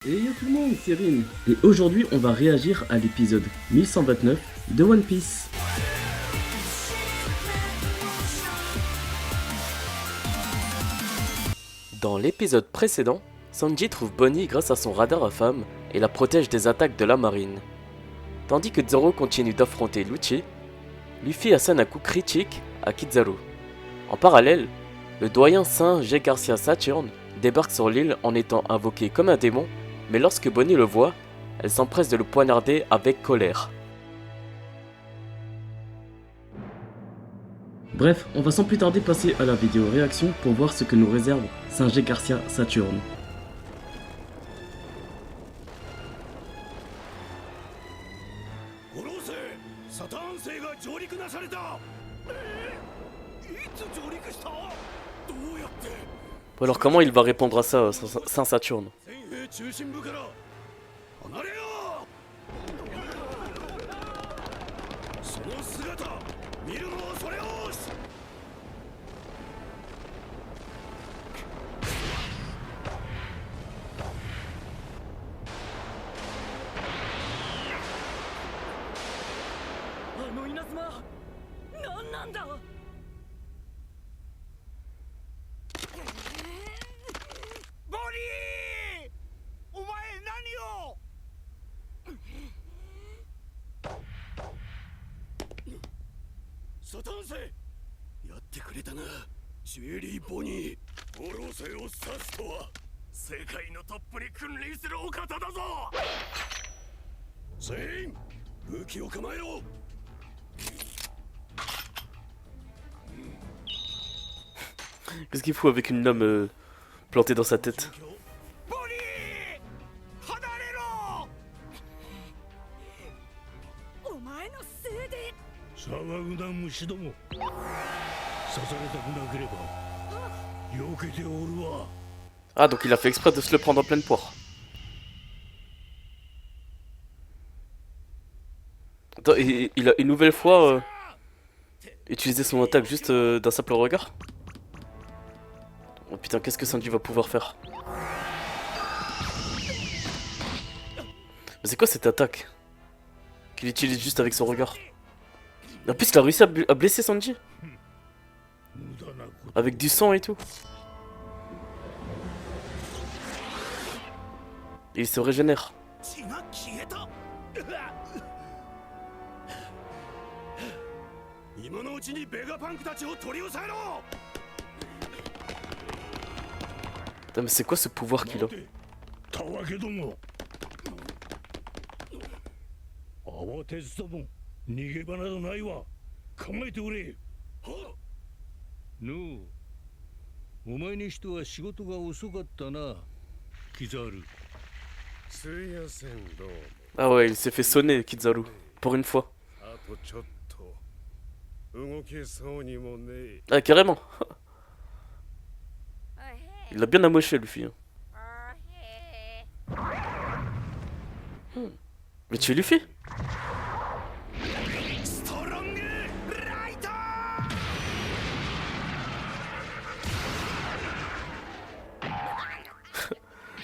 Et yo tout le monde, c'est Rin. Et aujourd'hui, on va réagir à l'épisode 1129 de One Piece. Dans l'épisode précédent, Sanji trouve Bonnie grâce à son radar à femme et la protège des attaques de la marine. Tandis que Zoro continue d'affronter Lucci, Luffy assène un coup critique à Kizaru. En parallèle, le doyen Saint G. Garcia Saturne débarque sur l'île en étant invoqué comme un démon, mais lorsque Bonnie le voit, elle s'empresse de le poignarder avec colère. Bref, on va sans plus tarder passer à la vidéo réaction pour voir ce que nous réserve Saint G. Garcia Saturne. Bon alors comment il va répondre à ça, Saint Saturne? Qu'est-ce qu'il faut avec une lame plantée dans sa tête? Ah donc il a fait exprès de se le prendre en pleine poire. Attends, il a une nouvelle fois utilisé son attaque juste d'un simple regard. Oh putain, qu'est-ce que Sanji va pouvoir faire? Mais c'est quoi cette attaque qu'il utilise juste avec son regard? En plus il a réussi à blesser Sanji avec du sang et tout. Et il se régénère. Putain, mais c'est quoi ce pouvoir qu'il a? Ah ouais, il s'est fait sonner Kizaru, pour une fois. Ah carrément. Il a bien amoché Luffy. Mais tu es Luffy?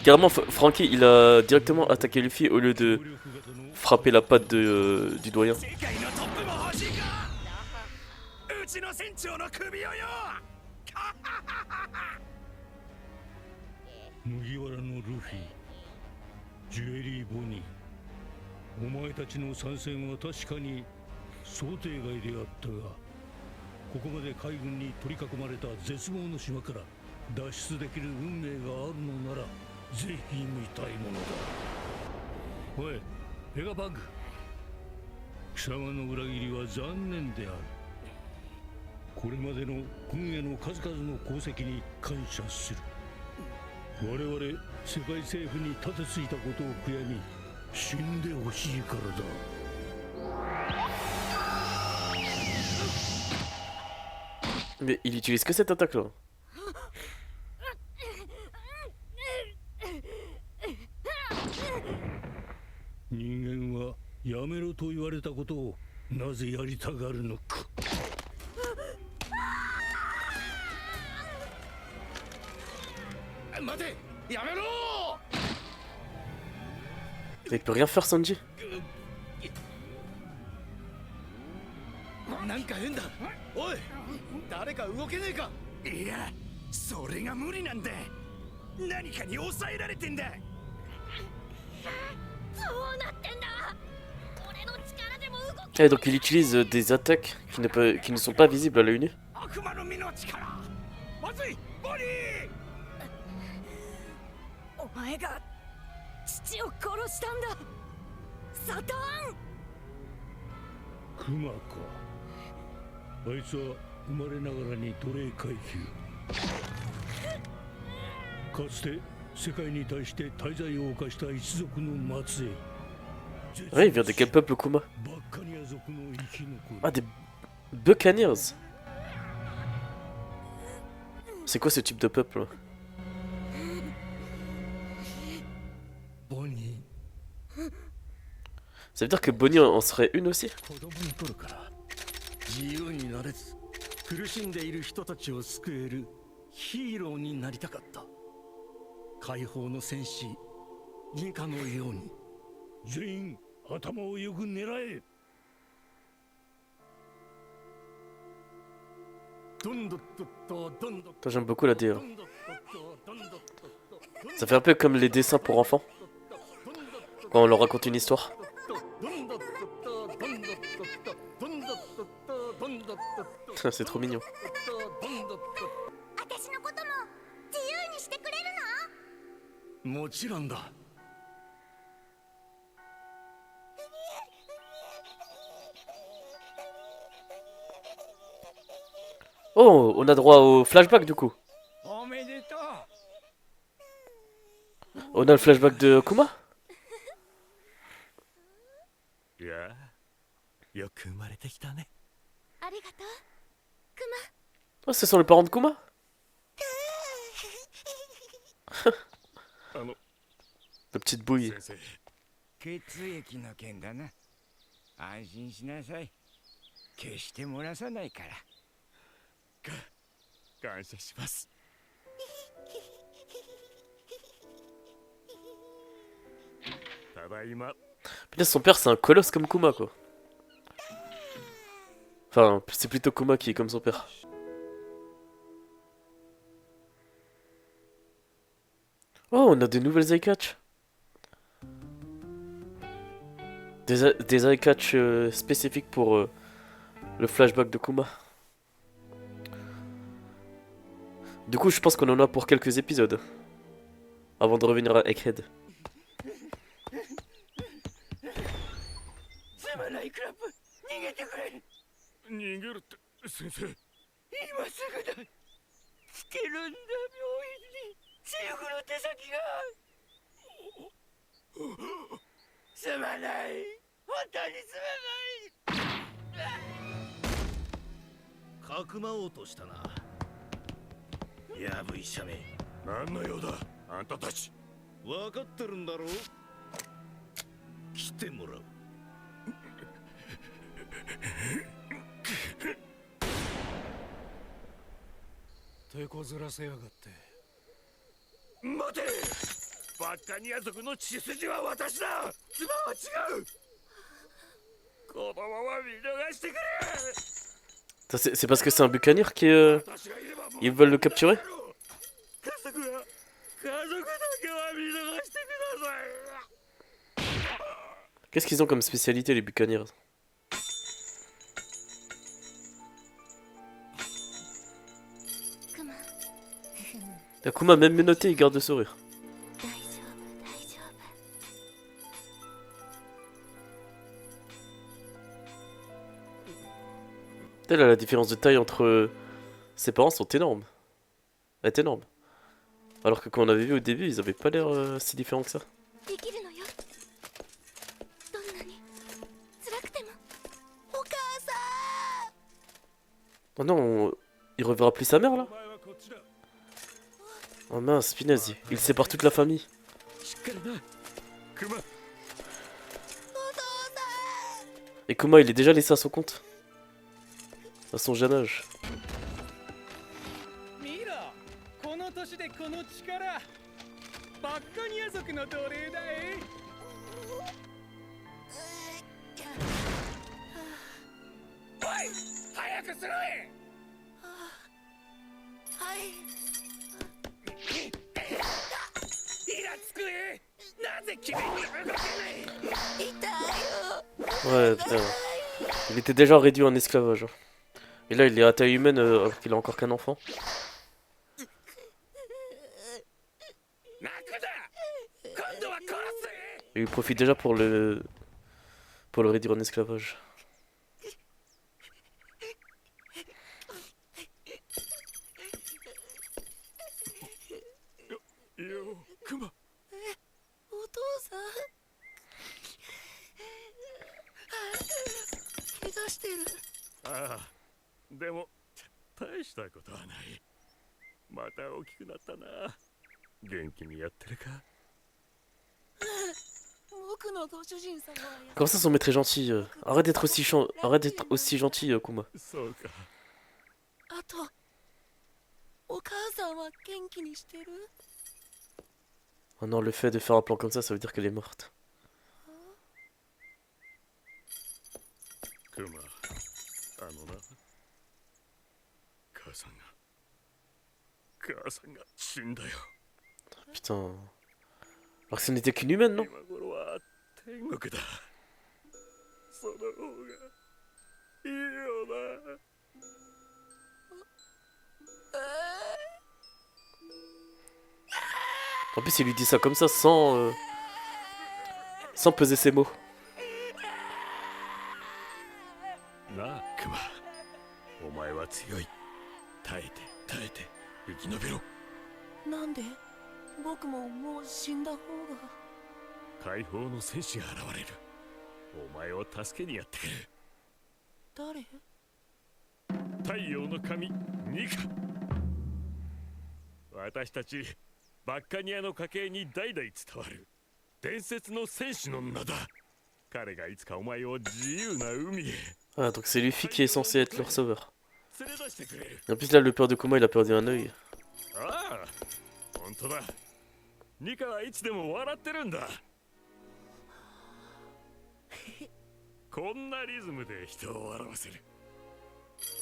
Carrément, Franky, il a directement attaqué Luffy au lieu de frapper la patte du doyen. Mais il utilise que cette attaque là. Mais il peut rien faire, Sanji. なんか変だ。おい、誰か動けねえか。いや、それが無理なんだ。何かに抑えられてんだ。そうなってんだ。俺の力でも動け。 Et donc il utilise des attaques qui ne sont pas visibles à l'œil nu. 悪魔の実の力。まずい、ボニー。お前が父を殺したんだ。サタン。クマか。あいつは生まれながらに奴隷階級。かつて世界に対して大罪を犯した一族の末裔。Ouais, il vient de quel peuple, Kuma? バッカニア族の生き残り。 Ah, des Buccaneers. C'est quoi ce type de peuple là? ボニー。 Ça veut dire que Bonnie en serait une aussi? 子供の頃から自由になれず苦しんでいる人たちを救えるヒーローになりたかった。解放の戦士ニカのように。全員頭をよく狙え。どんどっとっとどんどっ Toi, j'aime beaucoup la DA. どんどっとっとどんどっとっと Ça fait un peu comme les dessins pour enfants. Quand on leur raconte une histoire. どんどっとっとどんどっとっとどんどっとっとどんどっとっと C'est trop mignon. どんどっと私のことも自由にしてくれるの？もちろんだ。 Oh, on a droit au flashback du coup. おめでとう。 On a le flashback de Kuma? いや、よく生まれてきたね。ありがとう、ク Oh, ce sont les parents de Kuma? あの、 La petite bouille. 先生。血液の件だな。安心しなさい。決して漏らさないから。感謝します。 ただいま。 Putain, son père c'est un colosse comme Kuma quoi. Enfin, c'est plutôt Kuma qui est comme son père. Oh, on a de nouvelles eye catch. Des eye catch spécifiques pour le flashback de Kuma. Du coup, je pense qu'on en a pour quelques épisodes. Avant de revenir à Egghead. すまないクラップ、逃げてくれ。逃げるって先生。今すぐだ。つけるんだ病院に。シェフの手先が。すまない。本当にすまない。かくまおうとしたな。やぶ医者め。何の用だ、あんたたち。分かってるんだろう。来てもらう。 手こずらせやがって。待て。バッカニア族の血筋は私だ。妻は違う。子供は見逃してくれ。 C'est parce que c'est un buccaneer qui ils veulent le capturer? 家族だけは見逃してください。 Qu'est-ce qu'ils ont comme spécialité les buccaneers? Akuma, même menotté, il garde le sourire. 大丈夫、大丈夫。 Là, la différence de taille entre ses parents sont énormes. Elle est énorme. Alors que quand on avait vu au début, ils avaient pas l'air si différents que ça. できるのよ。どんなに辛くても。お母さん。 Oh non, il reverra plus sa mère là? Oh mince, Finesse, il sépare toute la famille. しっかりな。クマ。 Et Kuma, il est déjà laissé à son compte. À son jeune âge. 見ろ、この年でこの力。バッカニア族の奴隷だい。せろい。はい。イラつくい。なぜ君に動けない。痛いよ。 Ouais, putain. Il était déjà réduit en esclavage. Et là, il est à taille humaine alors qu'il a encore qu'un enfant. 泣くだ。今度は殺す。 Et il profite déjà pour le réduire en esclavage. よ、クマ。お父さん。怪我してる。ああ、でも大したことはない。また大きくなったな。元気にやってるか。僕のご主人様は。 Comment ça, son maître est gentil arrête d'être aussi gentil, Kuma. そうか。あと、お母さんは元気にしてる？ Oh non, le fait de faire un plan comme ça veut dire qu'elle est morte. クマ、あのな。母さんが死んだよ。 Putain. Alors que ce n'était qu'une humaine, non? 今頃は天国だ。その方がいいよな。 En plus, il lui dit ça comme ça sans peser ses mots. なあ、クマ。お前は強い。耐えて生き延びろ。なんで？僕ももう死んだ方が。解放の戦士が現れる。お前を助けにやってくる。誰？太陽の神ニカ。私たちバッカニアの家系に代々伝わる伝説の戦士の名だ。彼がいつかお前を自由な海へ。 Ah, donc c'est Luffy qui est censé être leur sauveur. 連れ出してくれる。 Et en plus, là, le père de Kuma, il a perdu un œil. ああ、本当だ。ニカはいつでも笑ってるんだ。こんなリズムで人を笑わせる。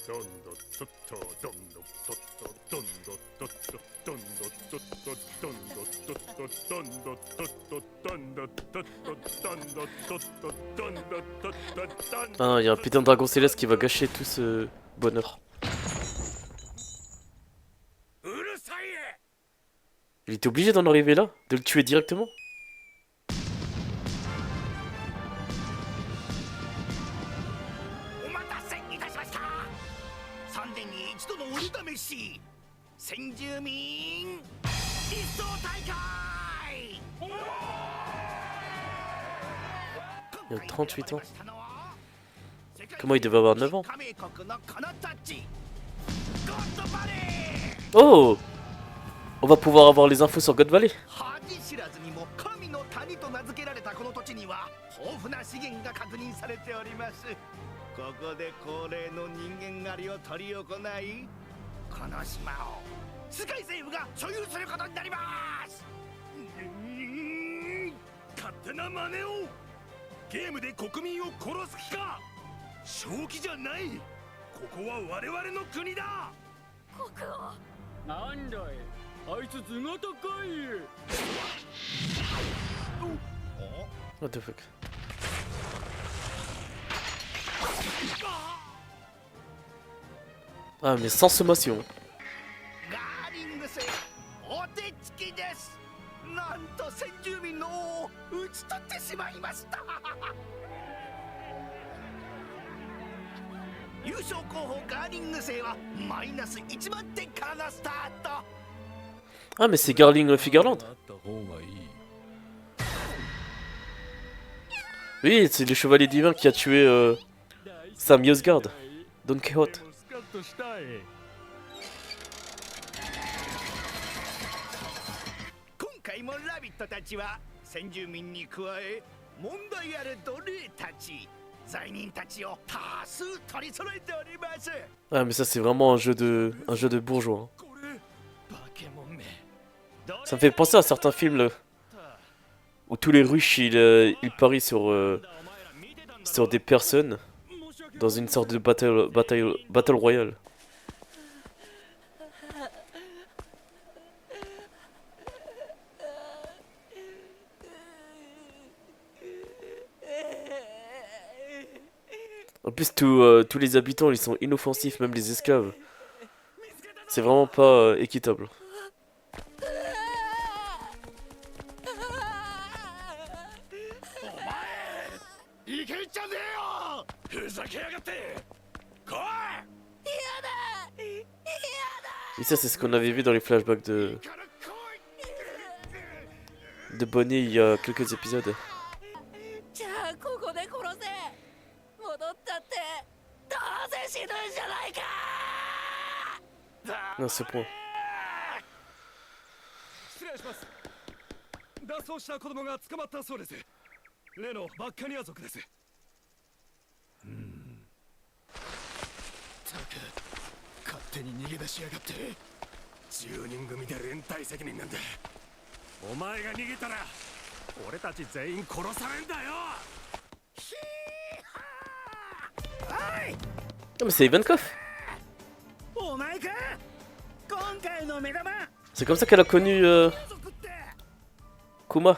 どんどっとっとどんどっとっとどんどっとっとどんどっとっとどんどっとっとどんどっとっとどんどっとっとどんどっとっとどんどっとっと。 Ah non, il y a un putain de dragon céleste qui va gâcher tout ce bonheur. うるさい。 Il était obligé d'en arriver là? De le tuer directement? お待たせいたしました。3年に一度の売り試し。先住民一層大会。 Il a 38 ans. Comment il devait avoir 9 ans? Oh! On va pouvoir avoir les infos sur God Valley. 恥知らずにも神の谷と名付けられたこの土地には豊富な資源が確認されております。ここで恒例の人間狩りを執り行い、この島を世界政府が所有することになります。勝手な真似を。ゲームで国民を殺す気か。正気じゃない。ここは我々の国だ。国王。なんだい、あいつ頭が高い。 What the fuck? Ah, mais sans sommation. ガーリング星お手つきです。なんと先住民の王を討ち取ってしまいました。優勝候補ガーリング星はマイナス1万点からのスタート。 Ah, mais c'est Garling Figarland. Oui, c'est le chevalier divin qui a tué Sam Yosgard, Don Quixote. 今回もラビットたちは先住民に加え問題ある奴隷たち、罪人たちを多数取り揃えております。 Ah, mais ça, c'est vraiment un jeu de bourgeois. Hein. Ça me fait penser à certains films là, où tous les riches ils parient sur des personnes dans une sorte de battle royale. En plus, tous les habitants, ils sont inoffensifs, même les esclaves. C'est vraiment pas équitable. いけんじゃねえよふざけやがって来い Et ça, c'est ce qu'on avait vu dans les flashbacks de Bonnie il y a quelques épisodes. じゃあここで殺せ戻ったってどうせ死ぬんじゃないか Non, c'est point. 失礼します脱走した子供が捕まったそうです例のバッカニア族ですたく勝手に逃げ出しやがって10人組で連帯責任なんだお前が逃げたら俺たち全員殺されんだよ Non, mais c'est Ivankov. お前か今回の目玉 C'est comme ça qu'elle a connu Kuma.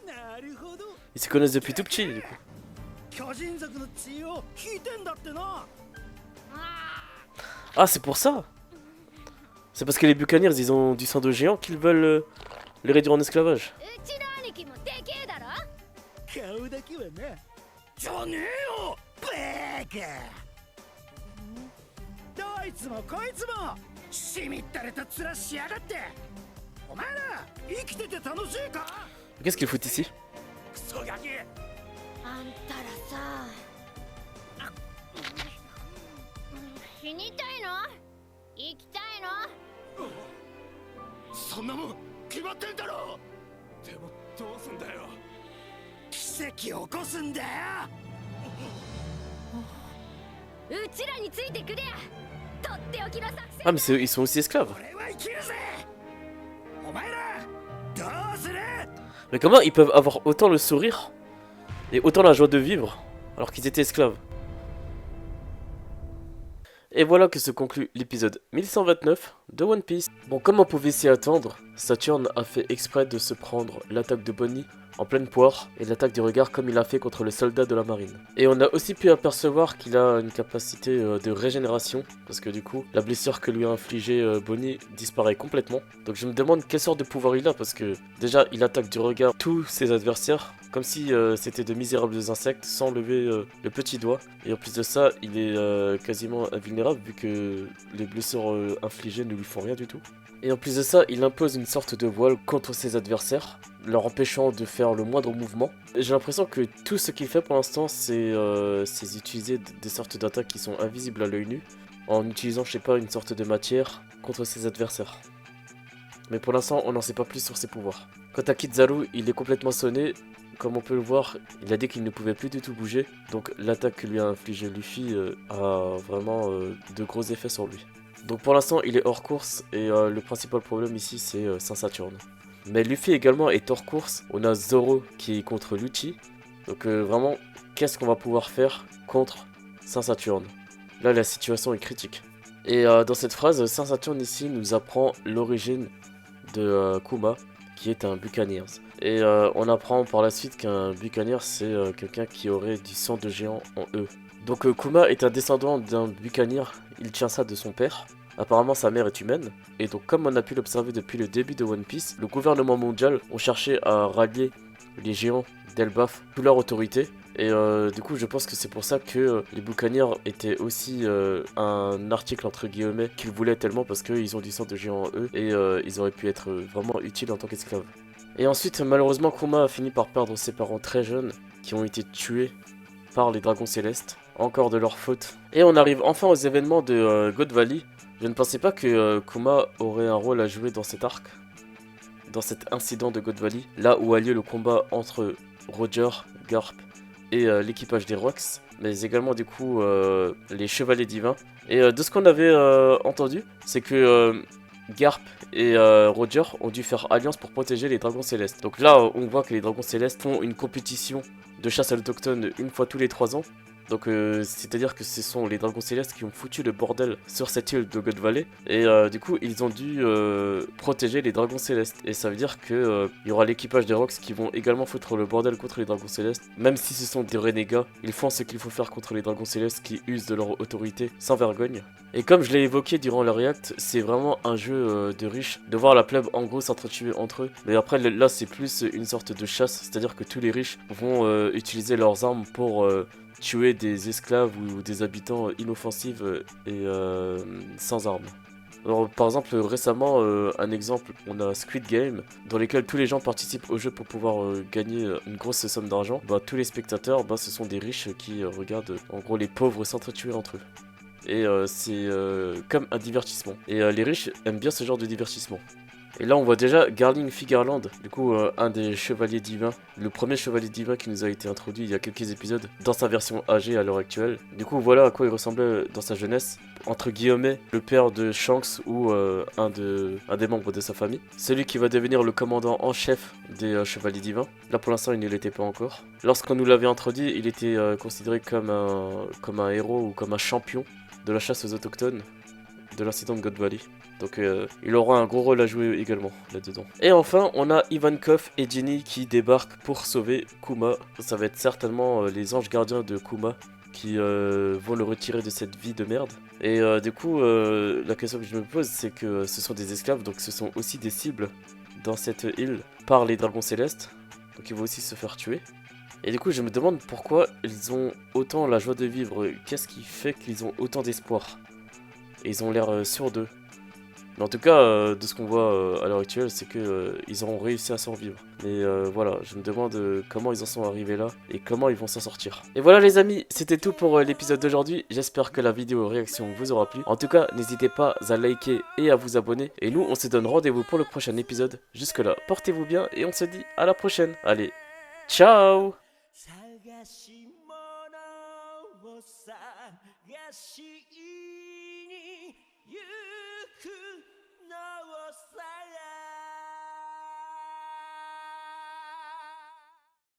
なるほど Ils se connaissent depuis tout petit, du coup. 巨人族の血を引いてんだってな Ah, c'est pour ça. C'est parce que les Buccaneers, ils ont du sang de géant qu'ils veulent les réduire en esclavage. うちの兄貴もでけえだろ顔だけはなじゃねえよバカどいつもこいつもしみったれた面しやがってお前ら生きてて楽しいか Qu'est-ce qu'ils foutent ici? クソガキあんたらさ死にたいの生きたいのそんなもん決まってんだろでもどうすんだよ奇跡起こすんだようちらについてくれやとっておきの作戦 Ah, mais ils sont aussi esclaves. 俺は生きるぜお前らどうする Mais comment ils peuvent avoir autant le sourire et autant la joie de vivre alors qu'ils étaient esclaves? Et voilà que se conclut l'épisode 1129 de One Piece. Bon, comme on pouvait s'y attendre, Saturne a fait exprès de se prendre l'attaque de Bonnie en pleine poire et l'attaque du regard comme il a fait contre le soldat de la marine. Et on a aussi pu apercevoir qu'il a une capacité de régénération parce que du coup, la blessure que lui a infligée Bonnie disparaît complètement. Donc je me demande quelle sorte de pouvoir il a parce que déjà, il attaque du regard tous ses adversaires comme si c'était de misérables insectes sans lever le petit doigt. Et en plus de ça, il est quasiment invulnérable vu que les blessures infligées ne lui font rien du tout. Et en plus de ça, il impose une sorte de voile contre ses adversaires, leur empêchant de faire le moindre mouvement. J'ai l'impression que tout ce qu'il fait pour l'instant, c'est utiliser des sortes d'attaques qui sont invisibles à l'œil nu, en utilisant, je sais pas, une sorte de matière contre ses adversaires. Mais pour l'instant, on n'en sait pas plus sur ses pouvoirs. Quant à Kizaru, il est complètement sonné. Comme on peut le voir, il a dit qu'il ne pouvait plus du tout bouger, donc l'attaque que lui a infligée Luffy a vraiment de gros effets sur lui. Donc pour l'instant il est hors course et le principal problème ici c'est Saint-Saturne. Mais Luffy également est hors course, on a Zoro qui est contre Lucci, donc vraiment qu'est-ce qu'on va pouvoir faire contre Saint-Saturne? Là la situation est critique. Et dans cette phrase, Saint-Saturne ici nous apprend l'origine de Kuma, qui est un Buccaneers. Et on apprend par la suite qu'un Buccaneer c'est quelqu'un qui aurait du sang de géant en eux. Donc Kuma est un descendant d'un Buccaneer, il tient ça de son père. Apparemment sa mère est humaine. Et donc comme on a pu l'observer depuis le début de One Piece, le gouvernement mondial ont cherché à rallier les géants d'Elbaf sous leur autorité. Et du coup je pense que c'est pour ça que les Buccaneers étaient aussi un article entre guillemets qu'ils voulaient tellement parce qu'ils ont du sang de géant en eux. Et ils auraient pu être vraiment utiles en tant qu'esclaves. Et ensuite, malheureusement, Kuma a fini par perdre ses parents très jeunes, qui ont été tués par les dragons célestes, encore de leur faute. Et on arrive enfin aux événements de God Valley. Je ne pensais pas que Kuma aurait un rôle à jouer dans cet arc, dans cet incident de God Valley, là où a lieu le combat entre Roger, Garp et l'équipage des Rocks, mais également du coup les Chevaliers Divins. Et de ce qu'on avait entendu, c'est que Garp et Roger ont dû faire alliance pour protéger les dragons célestes. Donc là on voit que les dragons célestes font une compétition de chasse à l'autochtone une fois tous les 3 ans. Donc c'est-à-dire que ce sont les dragons célestes qui ont foutu le bordel sur cette île de God Valley. Et du coup ils ont dû protéger les dragons célestes. Et ça veut dire que il y aura l'équipage des Rocks qui vont également foutre le bordel contre les dragons célestes. Même si ce sont des renégats, ils font ce qu'il faut faire contre les dragons célestes qui usent de leur autorité sans vergogne. Et comme je l'ai évoqué durant le react, c'est vraiment un jeu de riches, de voir la plèbe en gros s'entretuer entre eux. Mais après là c'est plus une sorte de chasse, c'est-à-dire que tous les riches vont utiliser leurs armes pour tuer des esclaves ou des habitants inoffensifs et sans armes. Alors, par exemple, récemment, un exemple, on a Squid Game, dans lesquels tous les gens participent au jeu pour pouvoir gagner une grosse somme d'argent. Bah, tous les spectateurs, bah, ce sont des riches qui regardent en gros les pauvres s'entretuer entre eux. Et c'est comme un divertissement. Et les riches aiment bien ce genre de divertissement. Et là on voit déjà Garling Figarland, du coup un des chevaliers divins, le premier chevalier divin qui nous a été introduit il y a quelques épisodes dans sa version âgée à l'heure actuelle. Du coup voilà à quoi il ressemblait dans sa jeunesse, entre guillemets le père de Shanks ou un des membres de sa famille. Celui qui va devenir le commandant en chef des chevaliers divins. Là pour l'instant il ne l'était pas encore. Lorsqu'on nous l'avait introduit il était considéré comme un héros ou comme un champion de la chasse aux autochtones de l'incident de God Valley. Donc il aura un gros rôle à jouer également là-dedans. Et enfin, on a Ivankov et Ginny qui débarquent pour sauver Kuma. Ça va être certainement les anges gardiens de Kuma qui vont le retirer de cette vie de merde. Et du coup, la question que je me pose, c'est que ce sont des esclaves, donc ce sont aussi des cibles dans cette île par les dragons célestes. Donc ils vont aussi se faire tuer. Et du coup, je me demande pourquoi ils ont autant la joie de vivre. Qu'est-ce qui fait qu'ils ont autant d'espoir? Et ils ont l'air sûrs d'eux. Mais en tout cas, de ce qu'on voit à l'heure actuelle, c'est que ils auront réussi à survivre. Mais voilà, je me demande comment ils en sont arrivés là et comment ils vont s'en sortir. Et voilà les amis, c'était tout pour l'épisode d'aujourd'hui. J'espère que la vidéo réaction vous aura plu. En tout cas, n'hésitez pas à liker et à vous abonner. Et nous, on se donne rendez-vous pour le prochain épisode. Jusque là, portez-vous bien et on se dit à la prochaine. Allez, ciao!